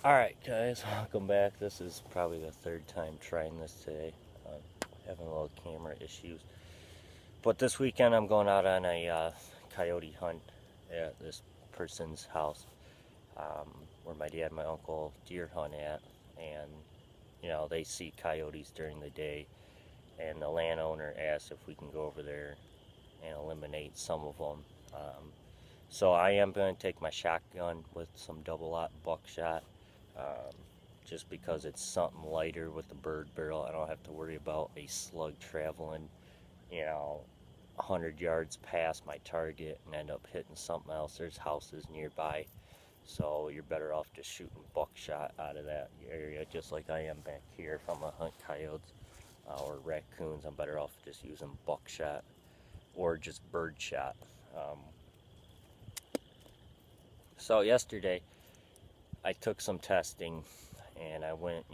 Alright guys, welcome back. This is probably the third time trying this today. Having a little camera issues. But this weekend I'm going out on a coyote hunt at this person's house. Where my dad and my uncle deer hunt at. And, they see coyotes during the day. And the landowner asked if we can go over there and eliminate some of them. So I am going to take my shotgun with some double-aught buckshot. Um, just because it's something lighter with the bird barrel. I don't have to worry about a slug traveling, 100 yards past my target and end up hitting something else. There's houses nearby, so you're better off just shooting buckshot out of that area, just like I am back here. If I'm gonna hunt coyotes or raccoons, I'm better off just using buckshot or just bird shot. So yesterday I took some testing and I went,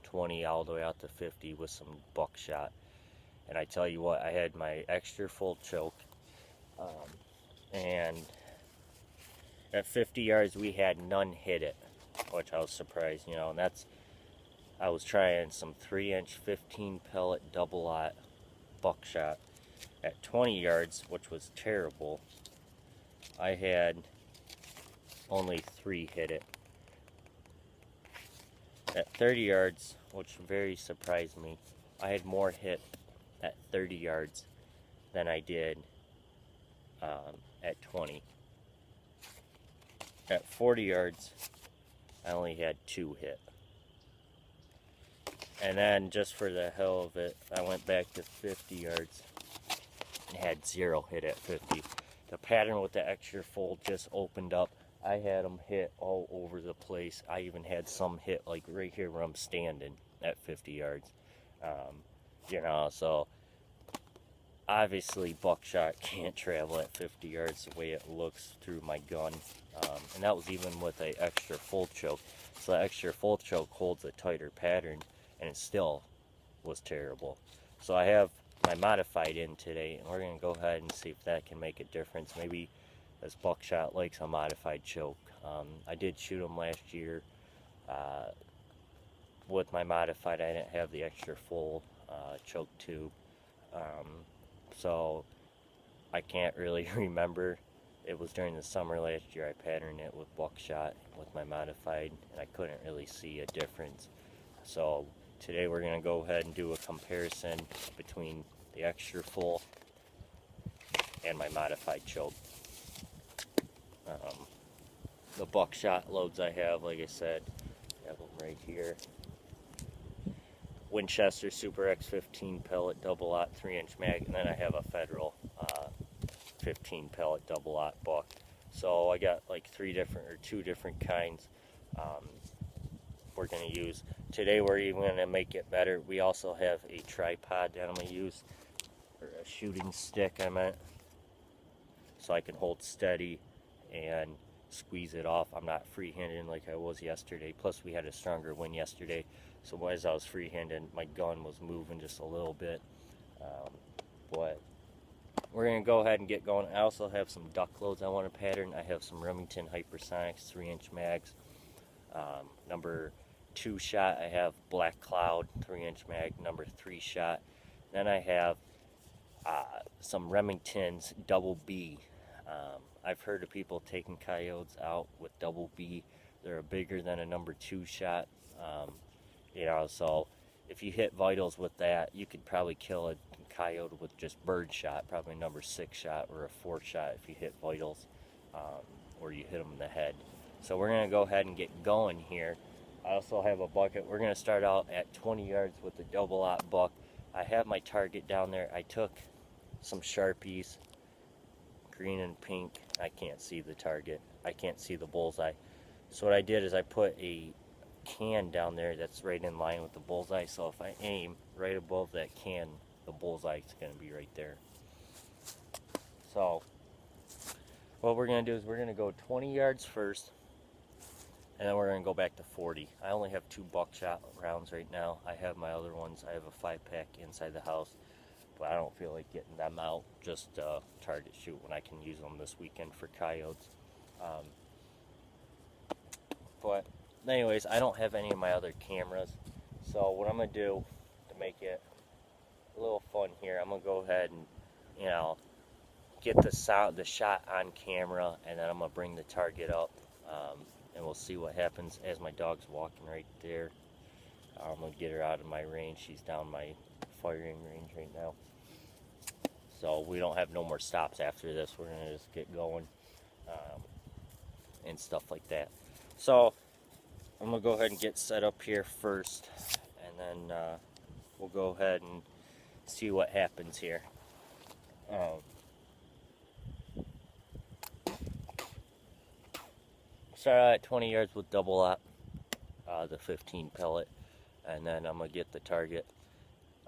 20 all the way out to 50 with some buckshot. And I tell you what, I had my extra full choke. And at 50 yards, we had none hit it, which I was surprised, and I was trying some 3-inch 15 pellet double-aught buckshot. At 20 yards, which was terrible, I had only 3 hit it. At 30 yards, which very surprised me, I had more hit at 30 yards than I did at 20. At 40 yards, I only had 2 hit. And then, just for the hell of it, I went back to 50 yards and had 0 hit at 50. The pattern with the extra fold just opened up. I had them hit all over the place. I even had some hit like right here where I'm standing at 50 yards. So obviously buckshot can't travel at 50 yards the way it looks through my gun. And that was even with an extra full choke. So the extra full choke holds a tighter pattern, and it still was terrible. So I have my modified in today, and we're going to go ahead and see if that can make a difference. Maybe this buckshot likes a modified choke. I did shoot them last year with my modified. I didn't have the extra full choke tube, so I can't really remember. It was during the summer last year. I patterned it with buckshot with my modified, and I couldn't really see a difference. So today we're going to go ahead and do a comparison between the extra full and my modified choke. The buckshot loads I have, like I said, I have them right here. Winchester Super X15 pellet double-aught 3-inch mag, and then I have a Federal 15 pellet double-aught buck. So I got like 2 different kinds we're going to use. Today we're even going to make it better. We also have a tripod that I'm going to use, or a shooting stick I meant, so I can hold steady and squeeze it off. I'm not freehanding like I was yesterday. Plus we had a stronger wind yesterday, so as I was freehanding, my gun was moving just a little bit. But we're going to go ahead and get going. I also have some duck loads I want to pattern. I have some Remington Hypersonics 3-inch mags. Number 2 shot, I have Black Cloud 3-inch mag, number 3 shot. Then I have some Remingtons double B. I've heard of people taking coyotes out with double B. They're bigger than a number 2 shot. So if you hit vitals with that, you could probably kill a coyote with just bird shot, probably number 6 shot or a 4 shot if you hit vitals, or you hit them in the head. So we're going to go ahead and get going here. I also have a bucket. We're going to start out at 20 yards with the double-aught buck. I have my target down there. I took some Sharpies, green and pink. I can't see the target. I can't see the bullseye. So what I did is I put a can down there that's right in line with the bullseye. So if I aim right above that can, the bullseye is going to be right there. So what we're going to do is we're going to go 20 yards first, and then we're going to go back to 40. I only have 2 buckshot rounds right now. I have my other ones. I have a 5-pack inside the house, but I don't feel like getting them out just target shoot when I can use them this weekend for coyotes. But anyways, I don't have any of my other cameras. So what I'm going to do to make it a little fun here, I'm going to go ahead and, you know, get the shot on camera, and then I'm going to bring the target up, and we'll see what happens as my dog's walking right there. I'm going to get her out of my range. She's down my firing range right now. So we don't have no more stops after this. We're going to just get going and stuff like that. So I'm going to go ahead and get set up here first, and then we'll go ahead and see what happens here. Start at 20 yards with double op, the 15 pellet, and then I'm going to get the target,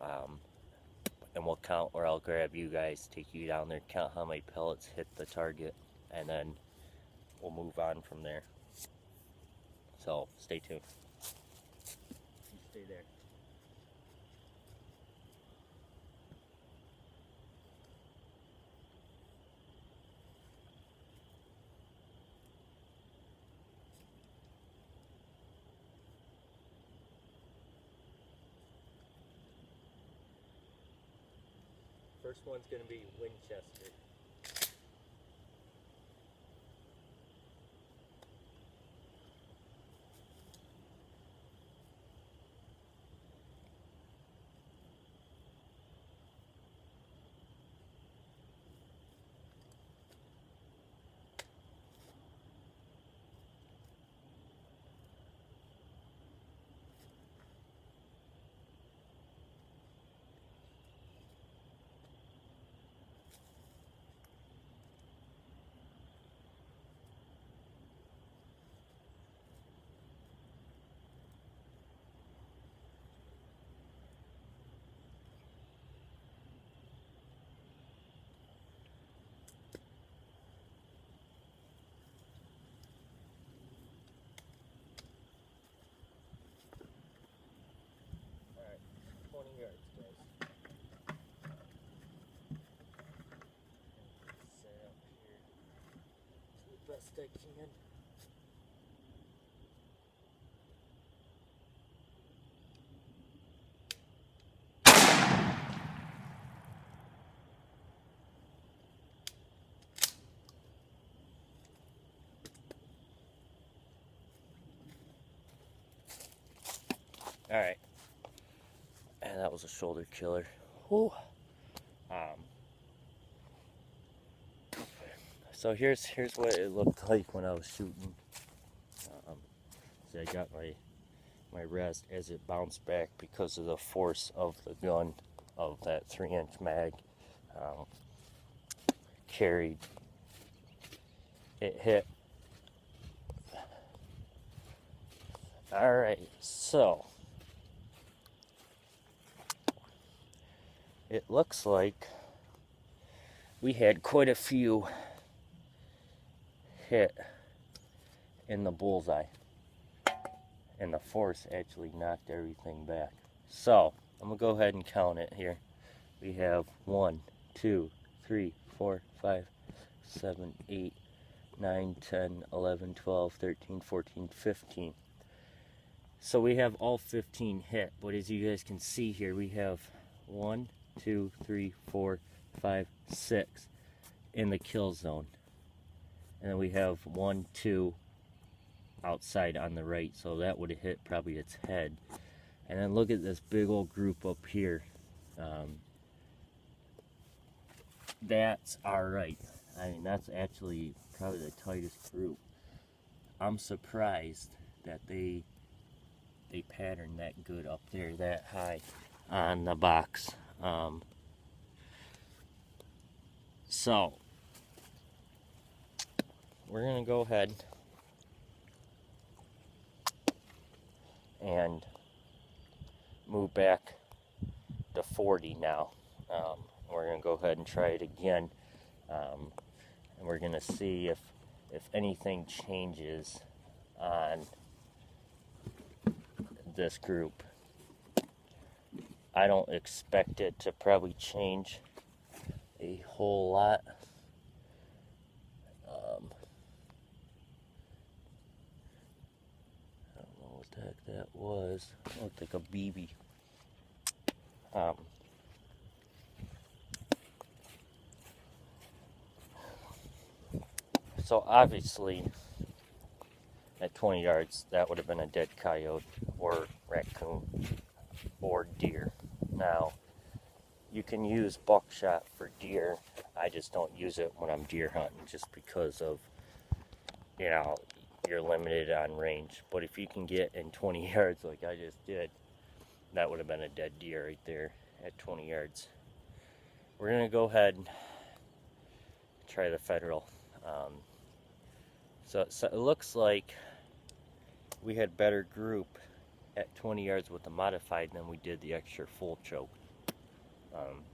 and we'll count, or I'll grab you guys, take you down there, count how many pellets hit the target, and then we'll move on from there. So stay tuned. You stay there. First one's going to be Winchester. Alright, 20 yards, guys. Set up here to the best I can. Alright, and that was a shoulder killer. Whew. So here's what it looked like when I was shooting. See, I got my rest as it bounced back because of the force of the gun, of that 3-inch mag. Carried. It hit. Alright, so it looks like we had quite a few hit in the bullseye, and the force actually knocked everything back. So I'm gonna go ahead and count it here. We have 1, 2, 3, 4, 5, 7, 8, 9, 10, 11, 12, 13, 14, 15. So we have all 15 hit, but as you guys can see here, we have 1, 2, 3, 4, 5, 6 in the kill zone. And then we have 1, 2 outside on the right, so that would have hit probably its head. And then look at this big old group up here. That's alright. I mean, that's actually probably the tightest group. I'm surprised that they patterned that good up there, that high on the box. So we're gonna go ahead and move back to 40 now. We're gonna go ahead and try it again, and we're gonna see if anything changes on this group. I don't expect it to probably change a whole lot. what the heck that was. It looked like a BB. So obviously, at 20 yards, that would have been a dead coyote or raccoon or deer. Now, you can use buckshot for deer. I just don't use it when I'm deer hunting just because of, you know, you're limited on range. But if you can get in 20 yards like I just did, that would have been a dead deer right there at 20 yards. We're going to go ahead and try the federal. So it looks like we had better group at 20 yards with the modified than we did the extra full choke.